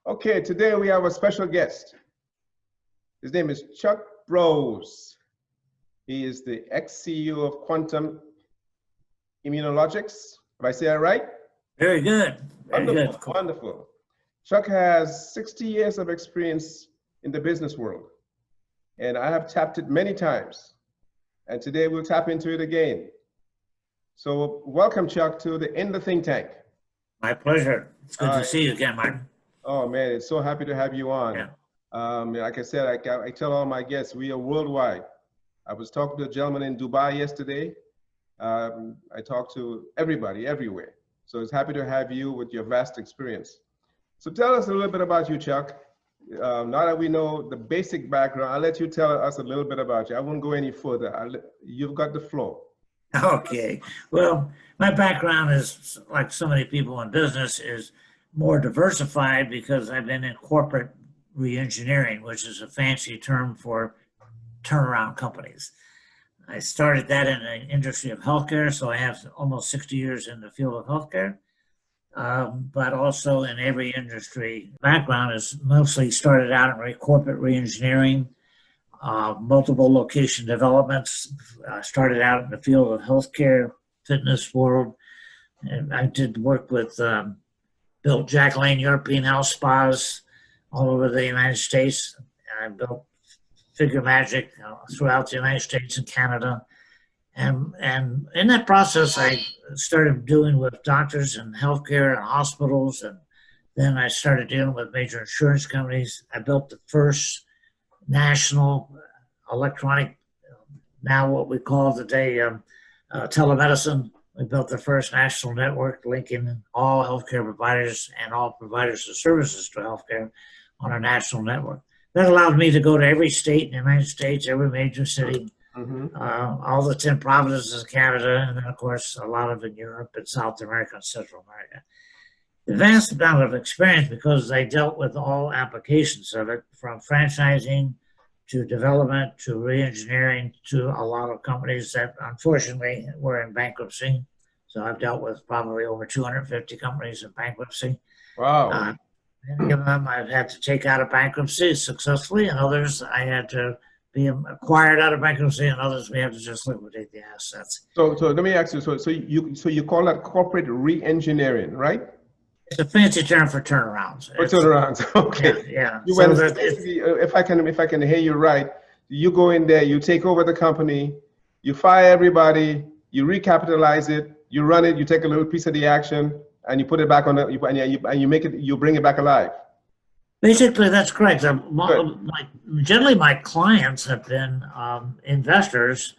Okay, today we have a special guest. His name is Chuck Brose. He is the ex-CEO of Quantum Immunologics. Have I said that right? Very good. Very Wonderful, good. Cool. wonderful. Chuck has 60 years of experience in the business world, and I have tapped it many times. And today we'll tap into it again. So welcome, Chuck, to the In the Think Tank. My pleasure. It's good to see you again, Martin. Oh man, it's so happy to have you on. Yeah. Like I said, I tell all my guests, we are worldwide. I was talking to a gentleman in Dubai yesterday. I talked to everybody everywhere. So it's happy to have you with your vast experience. So tell us a little bit about you, Chuck. Now that we know the basic background, I'll let you tell us a little bit about you. I won't go any further. You've got the floor. Okay. Well, my background is, like so many people in business, is more diversified because I've been in corporate reengineering, which is a fancy term for turnaround companies. I started that in the industry of healthcare, so I have almost 60 years in the field of healthcare, but also in every industry. Background is mostly started out in corporate reengineering, multiple location developments. I started out in the field of healthcare, fitness world, and I did work with built Jack Lane European house spas all over the United States. And I built Figure Magic throughout the United States and Canada. And in that process, I started dealing with doctors and healthcare and hospitals. And then I started dealing with major insurance companies. I built the first national electronic, now what we call today telemedicine. We built the first national network linking all healthcare providers and all providers of services to healthcare on a national network. That allowed me to go to every state in the United States, every major city, all the 10 provinces of Canada, and then, of course, a lot of in Europe and South America and Central America. The vast amount of experience, because I dealt with all applications of it, from franchising to development to re-engineering to a lot of companies that unfortunately were in bankruptcy. So I've dealt with probably over 250 companies in bankruptcy. Wow. Many of them I've had to take out of bankruptcy successfully, and others I had to be acquired out of bankruptcy, and others we had to just liquidate the assets. So let me ask you. So you call that corporate re-engineering, right? It's a fancy term for turnarounds. For turnarounds, okay. Yeah. You went, if I can hear you right, you go in there, you take over the company, you fire everybody, you recapitalize it, you run it, you take a little piece of the action, and you put it back on the, and you make it, you bring it back alive. Basically, that's correct. Generally, my clients have been investors.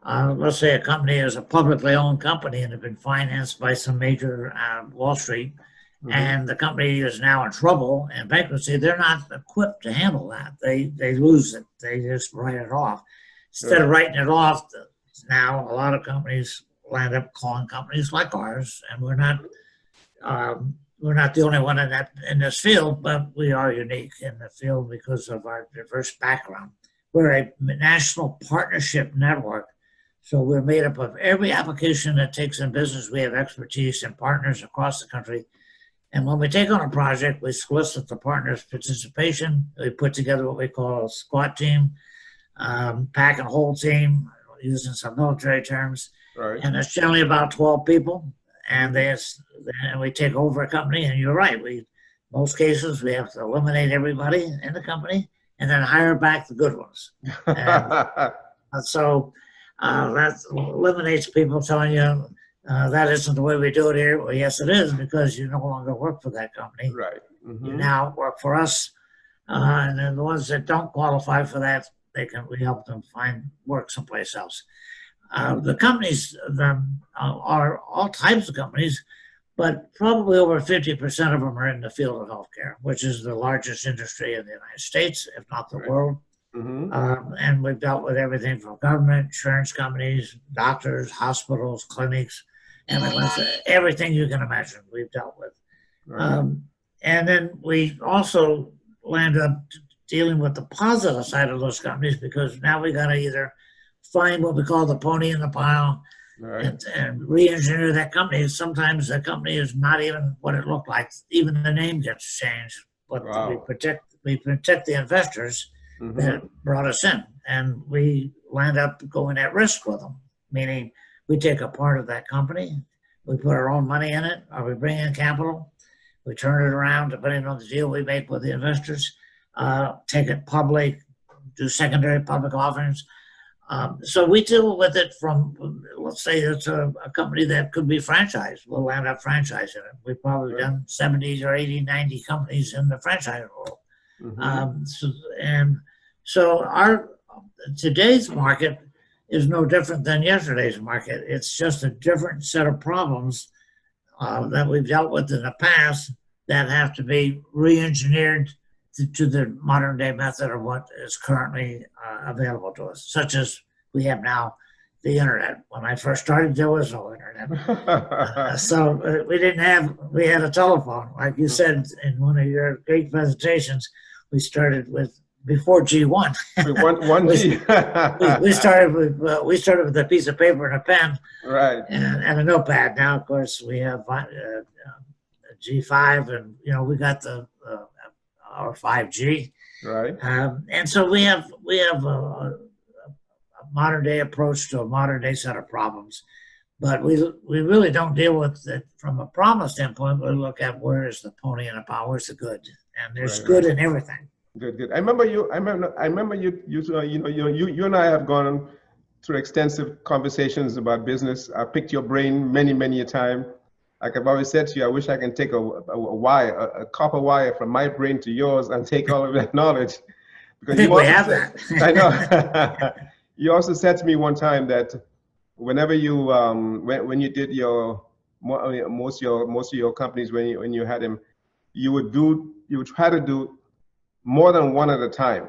Let's say a company is a publicly owned company and have been financed by some major Wall Street, and the company is now in trouble and bankruptcy. They're not equipped to handle that. They lose it. They just write it off. Instead of writing it off, now a lot of companies land up calling companies like ours, and we're not the only one in this field, but we are unique in the field because of our diverse background. We're a national partnership network. So we're made up of every application that takes in business. We have expertise and partners across the country. And when we take on a project, we solicit the partners' participation. We put together what we call a squad team, pack and hold team, using some military terms. Right. And it's generally about 12 people. And we take over a company. And you're right. Most cases, we have to eliminate everybody in the company and then hire back the good ones. And so that eliminates people telling you that isn't the way we do it here. Well, yes, it is, because you no longer work for that company. Right. You now work for us, and then the ones that don't qualify for that, we help them find work someplace else. The companies are all types of companies, but probably over 50% of them are in the field of healthcare, which is the largest industry in the United States, if not the world. And we've dealt with everything from government, insurance companies, doctors, hospitals, clinics, ambulance, everything you can imagine we've dealt with. And then we also land up dealing with the positive side of those companies, because now we got to either find what we call the pony in the pile and re-engineer that company. Sometimes the company is not even what it looked like. Even the name gets changed. but Wow. we protect the investors that brought us in, and we land up going at risk with them, meaning we take a part of that company, we put our own money in it, or we bring in capital, we turn it around depending on the deal we make with the investors, take it public, do secondary public offerings. So we deal with it from, let's say it's a company that could be franchised. We'll end up franchising it. We've probably done 70 or 80, 90 companies in the franchise world. So our today's market is no different than yesterday's market. It's just a different set of problems that we've dealt with in the past that have to be re-engineered to the modern day method of what is currently available to us, such as we have now the internet. When I first started, there was no internet. We had a telephone. Like you said in one of your great presentations, we started with, before G1. One G. we started with a piece of paper and a pen, right, and a notepad. Now, of course, we have G5, and we got our 5G. Right. And so we have a modern day approach to a modern day set of problems, but we really don't deal with it from a problem standpoint. We look at where is the pony in the pile, where's the good, and there's good in everything. Good. I remember you. You and I have gone through extensive conversations about business. I picked your brain many a time. Like I've always said to you, I wish I can take a copper wire from my brain to yours and take all of that knowledge. Because I think we have that. I know. You also said to me one time that whenever you when you did most of your companies, when you had them, you would try to do more than one at a time.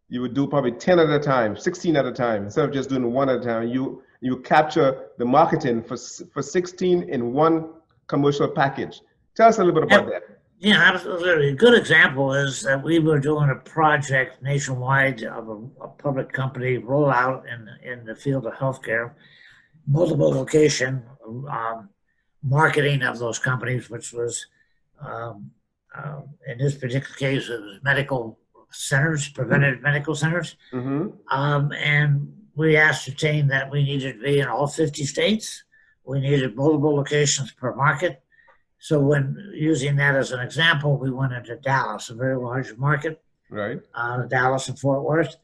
You would do probably 10 at a time, 16 at a time, instead of just doing one at a time. You capture the marketing for 16 in one commercial package. Tell us a little bit about that. Yeah, absolutely. A good example is that we were doing a project nationwide of a public company rollout in the field of healthcare, multiple location marketing of those companies, which was in this particular case, it was medical centers, preventive medical centers. And we ascertained that we needed to be in all 50 states. We needed multiple locations per market. So when using that as an example, we went into Dallas, a very large market. Right. Dallas and Fort Worth.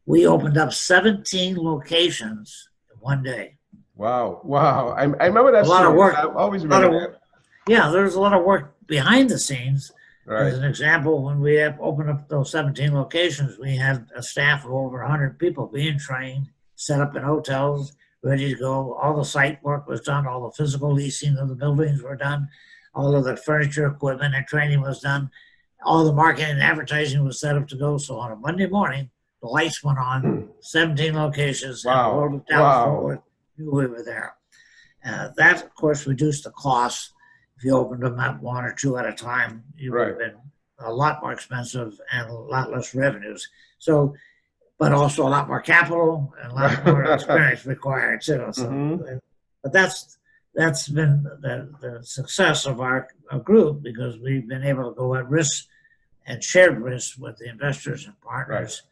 We opened up 17 locations in one day. Wow. I remember that. A lot of work. I always remember that. Yeah, there's a lot of work behind the scenes. Right. As an example, when we opened up those 17 locations, we had a staff of over 100 people being trained, set up in hotels, ready to go. All the site work was done. All the physical leasing of the buildings were done. All of the furniture, equipment, and training was done. All the marketing and advertising was set up to go. So on a Monday morning, the lights went on, 17 locations, and the world of Dallas Fort Worth knew we were there. That, of course, reduced the cost. If you opened them up one or two at a time, you would have been a lot more expensive and a lot less revenues. So, but also a lot more capital and a lot more experience required too. So, but that's been the success of our group, because we've been able to go at risk and shared risk with the investors and partners.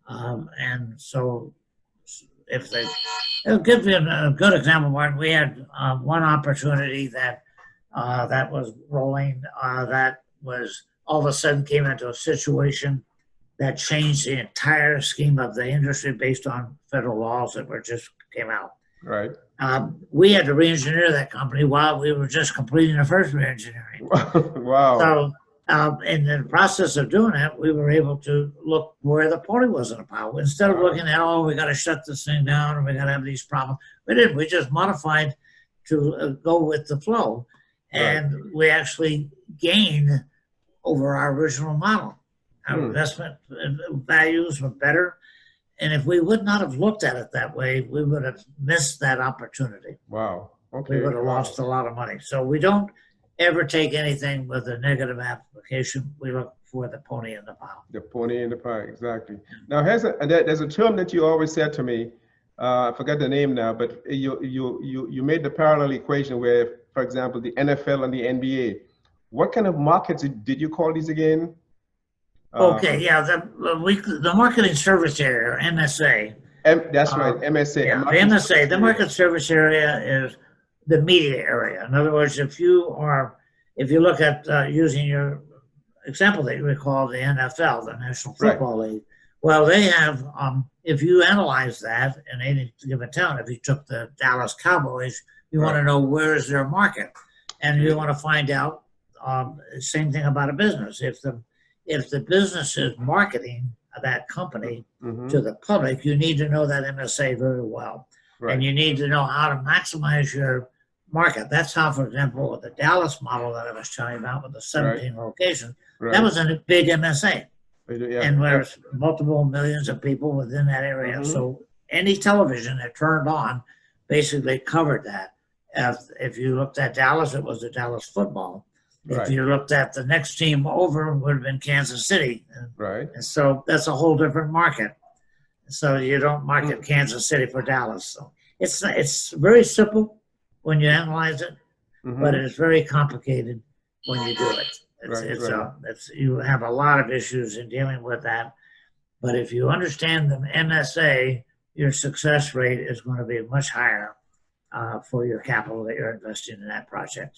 And so it'll give you a good example, Martin. We had one opportunity that was rolling, that was all of a sudden came into a situation that changed the entire scheme of the industry based on federal laws that were just came out. Right. We had to re-engineer that company while we were just completing the first re-engineering. Wow. So in the process of doing that, we were able to look where the pony was in the pile. Instead of looking at, we got to shut this thing down and we got to have these problems, we didn't. We just modified to go with the flow. And we actually gained over our original model. Our investment values were better. And if we would not have looked at it that way, we would have missed that opportunity. Wow. Okay. We would have lost a lot of money. So we don't ever take anything with a negative application. We look for the pony in the pile. The pony in the pile, exactly. Now, there's a term that you always said to me. I forgot the name now, but you made the parallel equation where, for example, the NFL and the NBA. What kind of markets did you call these again? Okay, yeah, the marketing service area, or MSA. That's right, MSA. Yeah, the Marketing MSA, Service the Area. market service area is the media area. In other words, if you look at using your example that you recall, the NFL, the National Right, Football League, well, they have, if you analyze that in any given town, if you took the Dallas Cowboys, you want right. to know where is their market, and you want to find out. Same thing about a business. If the business is marketing that company Mm-hmm. to the public, you need to know that MSA very well. Right, And you need to know how to maximize your market. That's how, for example, with the Dallas model that I was telling you about with the right, 17 locations, that right. was in a big MSA. Yeah, And yeah. there's multiple millions of people within that area. Mm-hmm. So any television that turned on basically covered that. If you looked at Dallas, it was the Dallas football. If Right, you looked at the next team over, it would have been Kansas City. right. And so that's a whole different market. So you don't market Mm. Kansas City for Dallas. So it's very simple when you analyze it, but Mm-hmm. it is very complicated when you do it. Right, right. It's you have a lot of issues in dealing with that. But if you understand the MSA, your success rate is going to be much higher for your capital that you're investing in that project.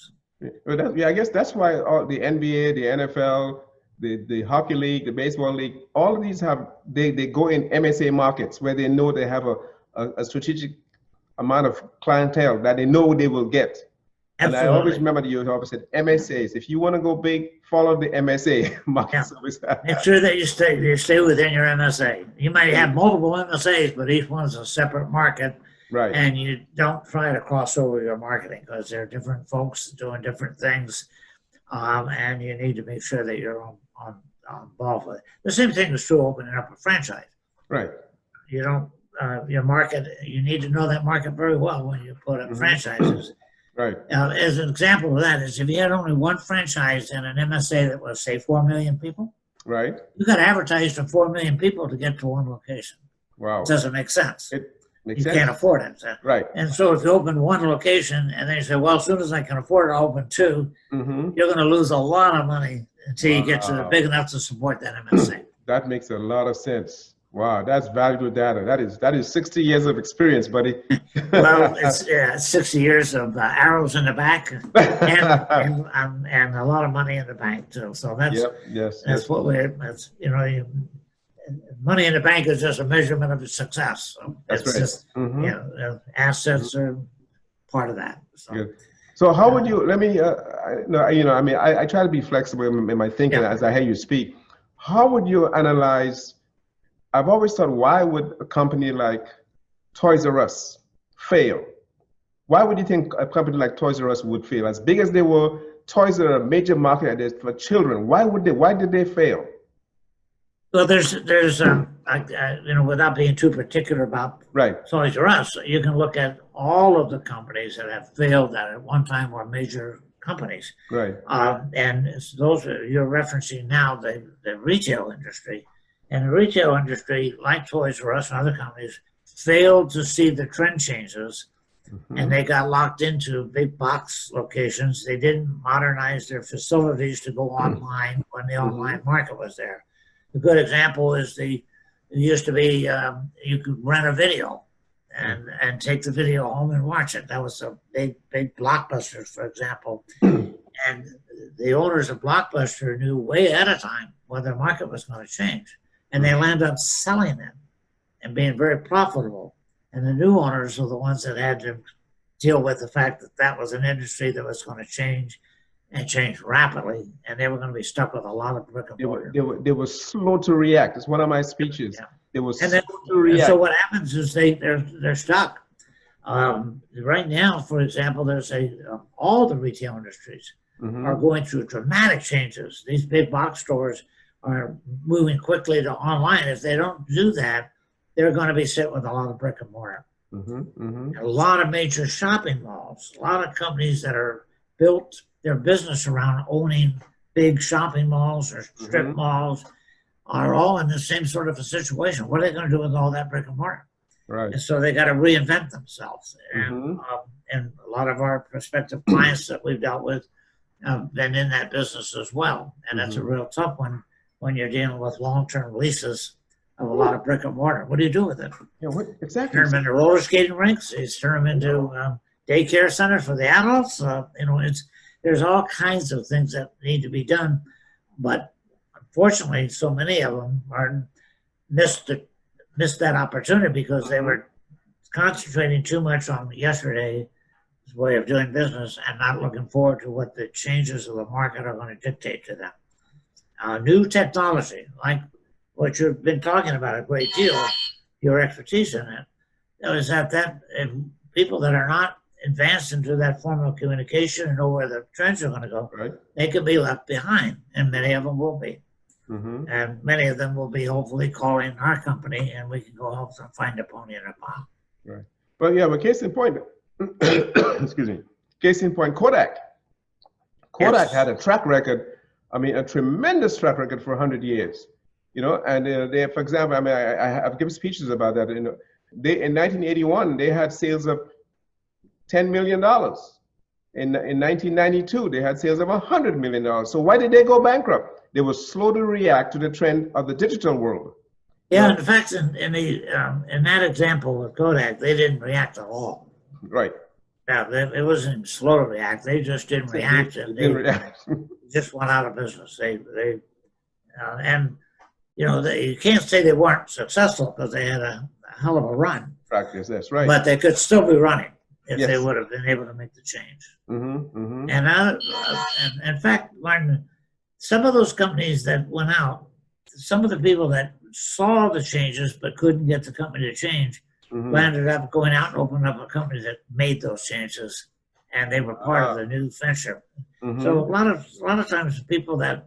Well, I guess that's why all the NBA, the NFL, the hockey league, the baseball league, all of these they go in MSA markets where they know they have a strategic amount of clientele that they know they will get. And I always Absolutely. remember that you always said MSAs. If you want to go big, follow the MSA market Yeah. service. Make sure that you stay within your MSA. You might have multiple MSAs, but each one's a separate market. Right. And you don't try to cross over your marketing because there are different folks doing different things, and you need to make sure that you're involved with it. The same thing is true opening up a franchise. Right. You don't your market. You need to know that market very well when you put up franchises. Right. As an example of that is if you had only one franchise in an MSA that was say 4 million people, Right. you got to advertise to 4 million people to get to one location. Wow. It doesn't make sense. It makes You sense. can't afford it. Right. And so if you open one location and then you say, well, as soon as I can afford it, I'll open two, Mm-hmm. you're going to lose a lot of money until you get to Wow. big enough to support that MSA. That makes a lot of sense. Wow, that's valuable data. That is 60 years of experience, buddy. Well, it's 60 years of arrows in the back and a lot of money in the bank too. So that's Yep. Yes. that's Yes. what that's money in the bank is just a measurement of success. So That's it's right. just Mm-hmm. assets are part of that. So. Good. So how would you? Let me. I mean, I try to be flexible in my thinking as I hear you speak. How would you analyze? I've always thought, why would a company like Toys R Us fail? Why would you think a company like Toys R Us would fail? As big as they were, toys are a major market for children. Why would they? Why did they fail? Well, there's without being too particular about Right. Toys R Us, you can look at all of the companies that have failed that at one time were major companies. Right. And those you're referencing now the retail industry. And the retail industry, like Toys R Us and other companies, failed to see the trend changes, and they got locked into big box locations. They didn't modernize their facilities to go online when the online market was there. A good example is it used to be you could rent a video and take the video home and watch it. That was a big Blockbusters, for example. And the owners of Blockbuster knew way ahead of time whether the market was going to change. And they land up selling them and being very profitable. And the new owners are the ones that had to deal with the fact that that was an industry that was going to change and change rapidly. And they were going to be stuck with a lot of brick and mortar. They were slow to react. It's one of my speeches. Yeah. They were And slow to react. so what happens is they're stuck. Right now, for example, there's all the retail industries are going through dramatic changes. These big box stores are moving quickly to online. If they don't do that, they're going to be sit with a lot of brick and mortar. A lot of major shopping malls, a lot of companies that are built their business around owning big shopping malls or strip malls are all in the same sort of a situation. What are they going to do with all that brick and mortar? Right. And so they got to reinvent themselves. And a lot of our prospective clients that we've dealt with have been in that business as well. And that's a real tough one when you're dealing with long-term leases of a lot of brick and mortar. What do you do with it? Yeah, what exactly? Turn them into roller skating rinks. You turn them into daycare centers for the adults. There's all kinds of things that need to be done, but unfortunately, so many of them are missed that opportunity because they were concentrating too much on yesterday's way of doing business and not looking forward to what the changes of the market are going to dictate to them. New technology, like what you've been talking about a great deal, your expertise in it, is that people that are not advanced into that form of communication and know where the trends are going to go, Right. they could be left behind, and many of them will be. And many of them will be hopefully calling our company, and we can go help them find a pony in a pile. Right. But yeah, but case in point, excuse me, case in point, Kodak. Kodak had a track record, I mean, a tremendous track record for 100 years. You know, and they, for example, I mean, I've given speeches about that. You know, in 1981, they had sales of $10 million. In 1992, they had sales of $100 million. So why did they go bankrupt? They were slow to react to the trend of the digital world. Yeah, in fact, in that example with Kodak, they didn't react at all. Right. Yeah, it wasn't slow to react. They just didn't react. They just went out of business. And you can't say they weren't successful because they had a hell of a run. Practice, that's right. But they could still be running if they would have been able to make the change. And in fact, Martin, some of those companies that went out, some of the people that saw the changes but couldn't get the company to change, ended up going out and opening up a company that made those changes, and they were part of the new venture. So a lot of times, people that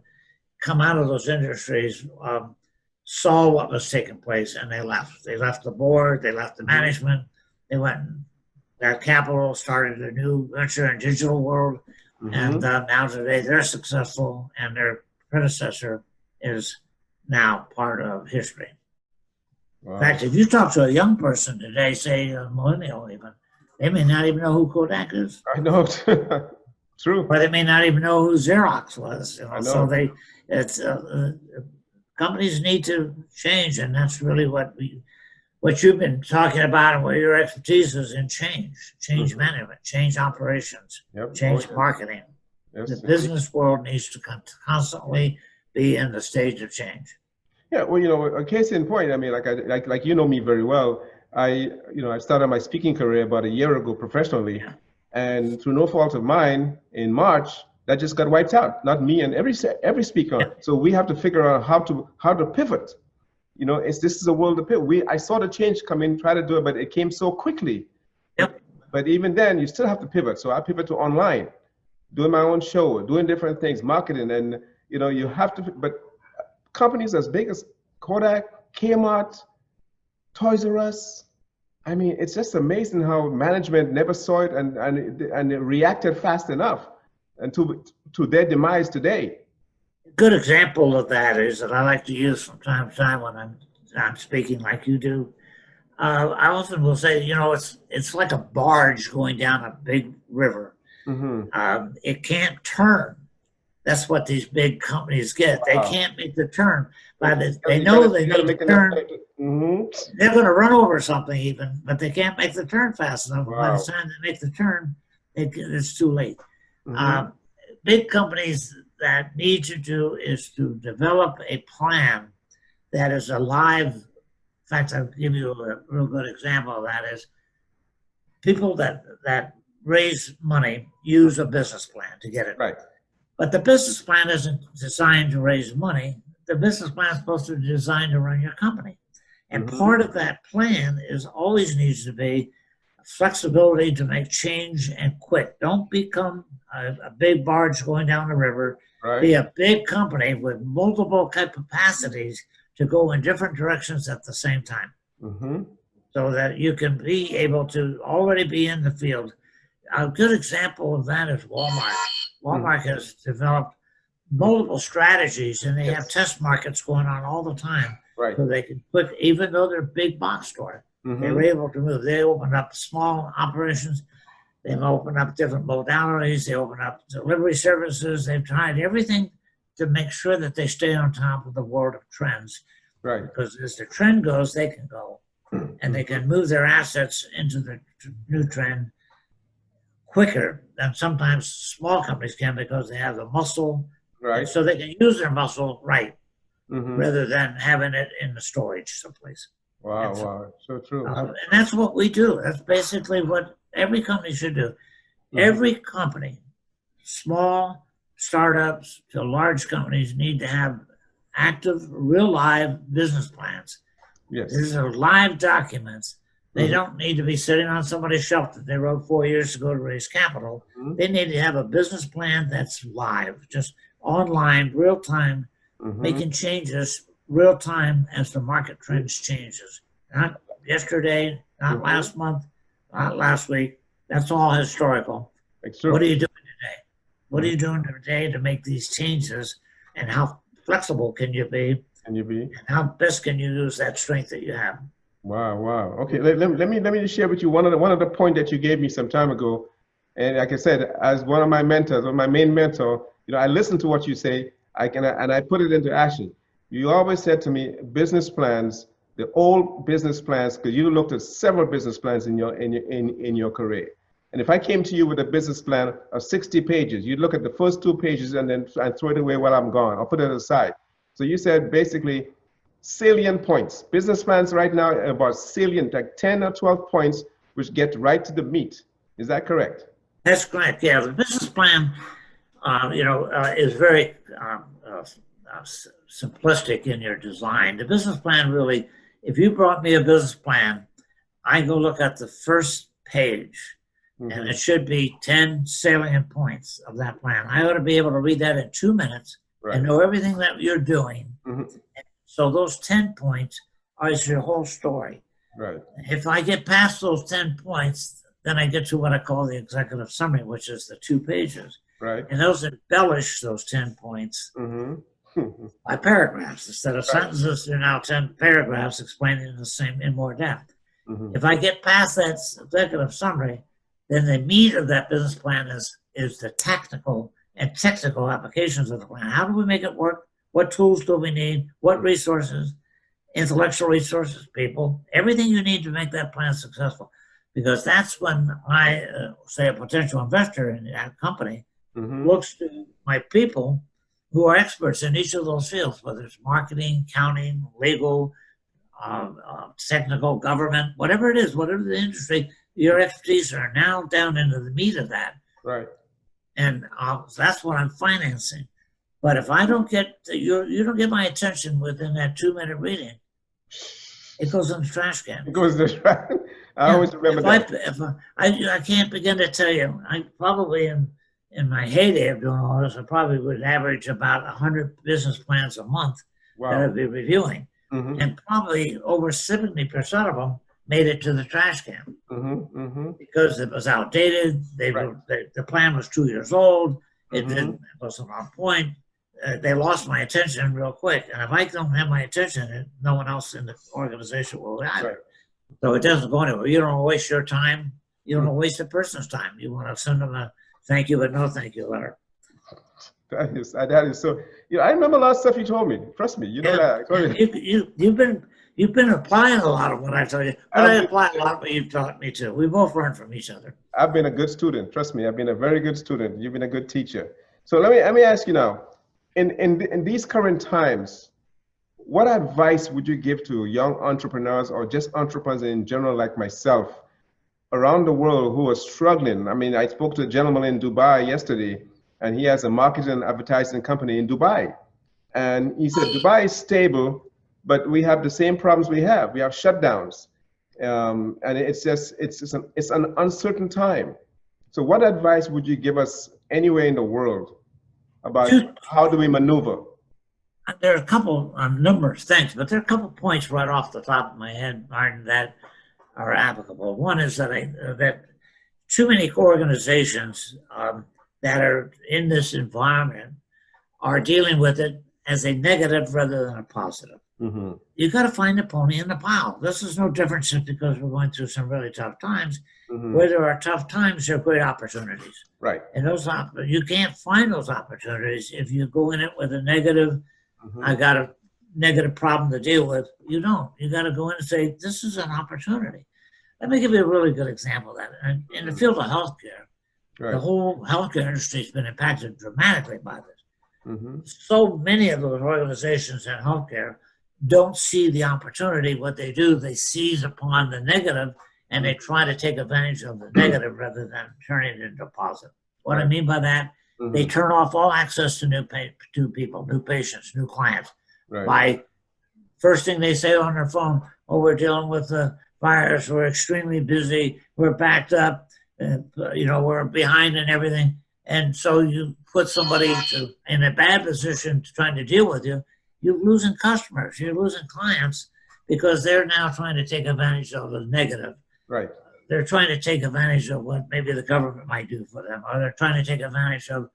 come out of those industries saw what was taking place, and they left. They left the board, they left the management, they went and their capital started a new venture in digital world, and now today they're successful, and their predecessor is now part of history. Wow. In fact, if you talk to a young person today, say a millennial even, they may not even know who Kodak is. I know. True. Or they may not even know who Xerox was. I know. So companies need to change, and that's really what you've been talking about, and what your expertise is in change management, change operations, change marketing. The business world needs to constantly be in the stage of change. Yeah, well, a case in point, I mean, like you know me very well. I started my speaking career about a year ago professionally, and through no fault of mine, in March, that just got wiped out. Not me and every speaker. So we have to figure out how to pivot. This is a world of pivot. I saw the change come in, try to do it, but it came so quickly. Yep. But even then, you still have to pivot. So I pivot to online, doing my own show, doing different things, marketing, and you have to. But companies as big as Kodak, Kmart, Toys R Us, I mean, it's just amazing how management never saw it and it reacted fast enough, and to their demise today. A good example of that is that I like to use from time to time when I'm speaking like you do. I often will say, it's like a barge going down a big river. It can't turn. That's what these big companies get. They can't make the turn. But they know they need to turn. They're going to run over something even, but they can't make the turn fast enough. By the time they make the turn, it's too late. Big companies that need to do is to develop a plan that is alive. In fact, I'll give you a real good example of that is people that raise money use a business plan to get it. Right. But the business plan isn't designed to raise money. The business plan is supposed to be designed to run your company. And part of that plan always needs to be flexibility to make change and quick. Don't become a big barge going down the river. Right. Be a big company with multiple capacities to go in different directions at the same time. So that you can be able to already be in the field. A good example of that is Walmart. Walmart has developed multiple strategies, and they have test markets going on all the time. Right. So they can put, even though they're a big box store, they were able to move. They opened up small operations. They've opened up different modalities. They opened up delivery services. They've tried everything to make sure that they stay on top of the world of trends. Right. Because as the trend goes, they can go, and they can move their assets into the new trend quicker than sometimes small companies can, because they have the muscle, Right. so they can use their muscle right, Mm-hmm. rather than having it in the storage someplace. Wow, wow, so true. And that's what we do. That's basically what every company should do. Mm-hmm. Every company, small startups to large companies, need to have active, real live business plans. Yes. These are live documents. They Mm-hmm. don't need to be sitting on somebody's shelf that they wrote 4 years ago to raise capital. Mm-hmm. They need to have a business plan that's live, just online, real time, Mm-hmm. making changes real time as the market trends changes. Not yesterday, not Mm-hmm. last month, not last week. That's all historical. It's true. What are you doing today? What are you doing today to make these changes? And how flexible can you be? Can you be? And how best can you use that strength that you have? Wow, wow. Okay, let me just share with you one of the point that you gave me some time ago. And like I said, as one of my mentors, or my main mentor, I listen to what you say, and I put it into action. You always said to me, business plans, the old business plans, because you looked at several business plans in your career. And if I came to you with a business plan of 60 pages, you'd look at the first 2 pages and then throw it away while I'm gone, or put it aside. So you said basically salient points. Business plans right now are about salient, like 10 or 12 points, which get right to the meat. Is that correct? That's correct. Yeah, the business plan, is very simplistic in your design. The business plan really, if you brought me a business plan, I go look at the first page, Mm-hmm. and it should be 10 salient points of that plan. I ought to be able to read that in 2 minutes, Right. and know everything that you're doing. Mm-hmm. So those 10 points are your whole story. Right. If I get past those 10 points, then I get to what I call the executive summary, which is the 2 pages. Right. And those embellish those 10 points Mm-hmm. by paragraphs. Instead of Right. sentences, there are now 10 paragraphs explaining the same in more depth. Mm-hmm. If I get past that executive summary, then the meat of that business plan is the technical applications of the plan. How do we make it work? What tools do we need? What resources? Intellectual resources, people, everything you need to make that plan successful. Because that's when I, say a potential investor in that company, Mm-hmm. looks to my people who are experts in each of those fields, whether it's marketing, accounting, legal, technical, government, whatever it is, whatever the industry, your expertise are now down into the meat of that. Right. And that's what I'm financing. But if I don't get you don't get my attention within that 2-minute reading, it goes in the trash can. It goes this right. I always remember that. I can't begin to tell you. I probably in my heyday of doing all this, I probably would average about 100 business plans a month that Wow. I'd be reviewing, Mm-hmm. and probably over 70% of them made it to the trash can Mm-hmm. Mm-hmm. because it was outdated. Right. The plan was 2 years old. It Mhm. it wasn't on point. They lost my attention real quick. And if I don't have my attention, no one else in the organization will either. Right. So it doesn't go anywhere. You don't want to waste your time. You don't want to waste a person's time. You want to send them a thank you but no thank you letter. That is so. I remember a lot of stuff you told me. Trust me, you know that. Go ahead. You've been applying a lot of what I told you, but I apply a lot of what you've taught me too. We both learn from each other. I've been a good student. Trust me, I've been a very good student. You've been a good teacher. So let me ask you now, in these current times, what advice would you give to young entrepreneurs or just entrepreneurs in general like myself around the world who are struggling? I mean, I spoke to a gentleman in Dubai yesterday, and he has a marketing and advertising company in Dubai. And he said, Dubai is stable, but we have the same problems we have. We have shutdowns. And it's an uncertain time. So what advice would you give us anywhere in the world about how do we maneuver? There are a couple, numerous things, but there are a couple points right off the top of my head, Martin, that are applicable. One is that too many organizations that are in this environment are dealing with it as a negative rather than a positive. Mm-hmm. You got to find a pony in the pile. This is no different just because we're going through some really tough times. Mhm. Where there are tough times, there are great opportunities. Right. And you can't find those opportunities if you go in it with a negative, I Mhm. got a negative problem to deal with. You don't. You got to go in and say, this is an opportunity. Let me give you a really good example of that. In the Mhm. field of healthcare, the Right. whole healthcare industry has been impacted dramatically by this. Mhm. So many of those organizations in healthcare don't see the opportunity. What they do, they seize upon the negative and they try to take advantage of the negative rather than turning it into positive. What I Right. mean by that, they Mhm. turn off all access to to people, new patients, new clients Right. by first thing they say on their phone, oh, we're dealing with the virus, we're extremely busy, we're backed up, we're behind and everything. And so you put somebody in a bad position to trying to deal with you, you're losing customers, you're losing clients because they're now trying to take advantage of the negative. Right. They're trying to take advantage of what maybe the government might do for them, or they're trying to take advantage of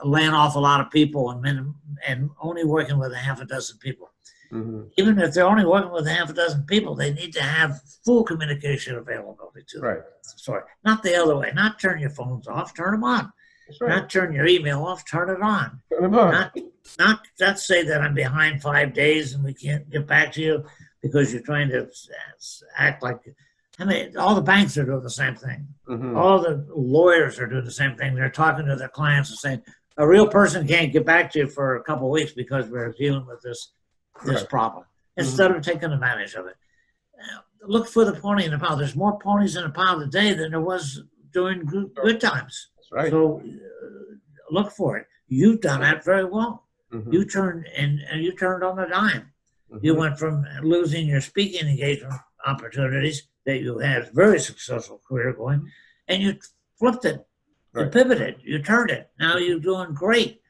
laying off a lot of people and only working with a half a dozen people. Mhm. Even if they're only working with a half a dozen people, they need to have full communication availability to them. Right. Sorry, not the other way. Not turn your phones off, turn them on. That's right. Not turn your email off, turn it on. Come on. Not say that I'm behind 5 days and we can't get back to you because you're trying to act like. I mean, all the banks are doing the same thing. Mhm. All the lawyers are doing the same thing. They're talking to their clients and saying, a real person can't get back to you for a couple of weeks because we're dealing with this Right. problem, instead of taking advantage of it. Look for the pony in the pile. There's more ponies in the pile today than there was during good times. That's right. So look for it. You've done that very well. Mhm. You turned on the dime. You Mhm. went from losing your speaking engagement opportunities that you had a very successful career going, and you flipped it. You Right. pivoted. You turned it. Now you're doing great,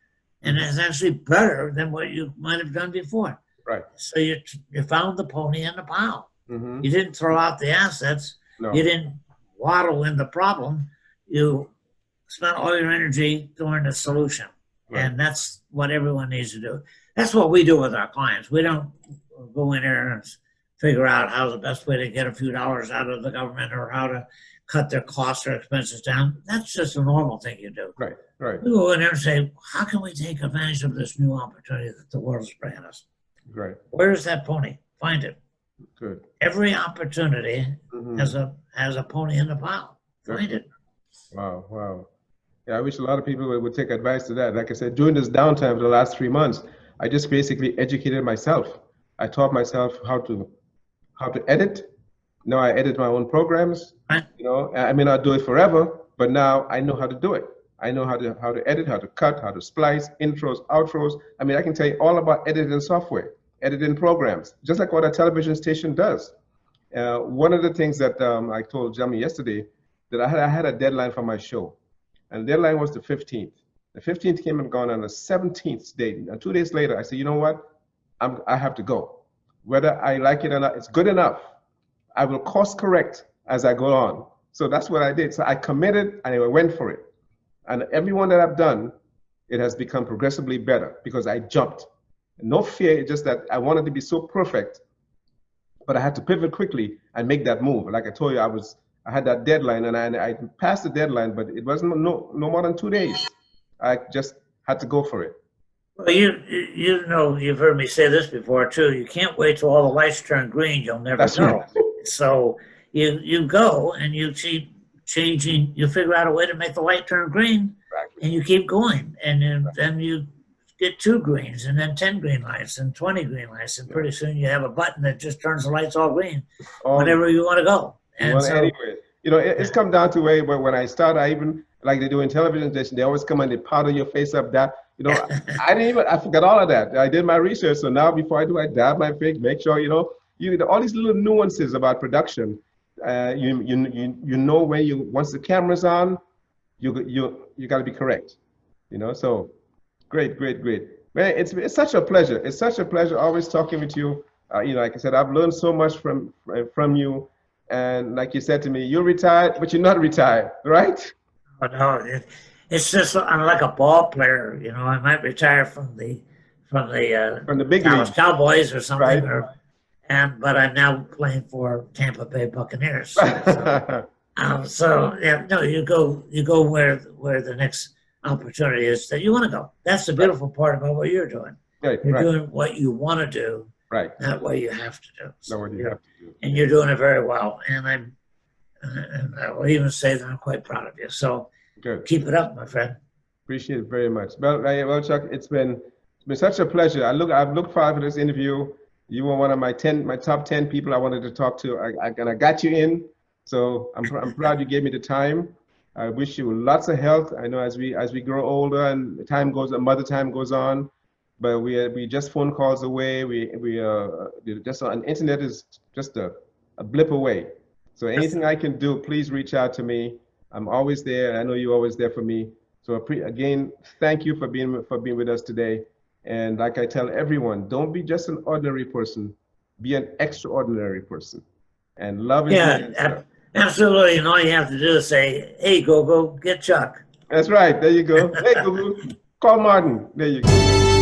and it's actually better than what you might have done before. Right. So you found the pony in the pile. Mhm. You didn't throw out the assets. You No. didn't waddle in the problem. You spent all your energy doing the solution. Right. And that's what everyone needs to do. That's what we do with our clients. We don't go in there and figure out how's the best way to get a few dollars out of the government or how to cut their costs or expenses down. That's just a normal thing you do. Right. Right. We go in there and say, how can we take advantage of this new opportunity that the world is bringing us? Right. Where's that pony? Find it. Good. Every opportunity Mhm. has a pony in the pile. Find it. Wow. Wow. Yeah, I wish a lot of people would take advice to that. Like I said, during this downtime for the last 3 months, I just basically educated myself. I taught myself how to edit. Now I edit my own programs. Right? I may not do it forever, but now I know how to do it. I know how to edit, how to cut, how to splice, intros, outros. I mean, I can tell you all about editing software, editing programs, just like what a television station does. One of the things that I told Jamie yesterday, that I had a deadline for my show, and the deadline was the 15th. The 15th came and gone on the 17th date, and 2 days later, I said, you know what? I have to go. Whether I like it or not, it's good enough. I will course correct as I go on. So that's what I did. So I committed and I went for it. And everyone that I've done, it has become progressively better because I jumped. No fear, just that I wanted to be so perfect, but I had to pivot quickly and make that move. Like I told you, I had that deadline and I passed the deadline, but it wasn't no more than 2 days. I just had to go for it. Well, you've heard me say this before too. You can't wait till all the lights turn green. You'll never That's go. right. So you go and you keep changing. You figure out a way to make the light turn green, Exactly. and you keep going. And then you get 2 greens, and then 10 green lights, and 20 green lights, and pretty soon you have a button that just turns the lights all green whenever you want to go. And so, anyway, it's come down to where when I start, I even like they do in television station, they always come and they powder your face up. That I forgot all of that. I did my research, so now before I do, I dab my face, make sure all these little nuances about production. You know when once the camera's on, you got to be correct. So great. Man, it's such a pleasure. It's such a pleasure always talking with you. Like I said, I've learned so much from you. And like you said to me, you're retired, but you're not retired, right? but no, it's just I'm like a ball player. I might retire from the From the big Dallas league, Cowboys or something, right? but I'm now playing for Tampa Bay Buccaneers. So, So yeah, no, you go where the next opportunity is that you want to go. That's the Right, beautiful part about what you're doing. right, You're right, doing what you want to do, right. not what you have to do. Know So what you have to do. and Yeah. you're doing it very well. And I will even say that I'm quite proud of you. So Good. keep it up, my friend. Appreciate it very much. Well, Chuck, it's been such a pleasure. I've looked forward to this interview. You were one of my top 10 people I wanted to talk to. And I got you in. So I'm proud you gave me the time. I wish you lots of health. I know as we grow older and the time goes, mother time goes on, but we just phone calls away. We just on internet is just a blip away. So anything I can do, please reach out to me. I'm always there. I know you're always there for me. So again, thank you for being with us today. And like I tell everyone, don't be just an ordinary person, be an extraordinary person. And love is the answer. Absolutely. And all you have to do is say, "Hey, go get Chuck." That's right. There you go. Hey, Google, call Martin. There you go.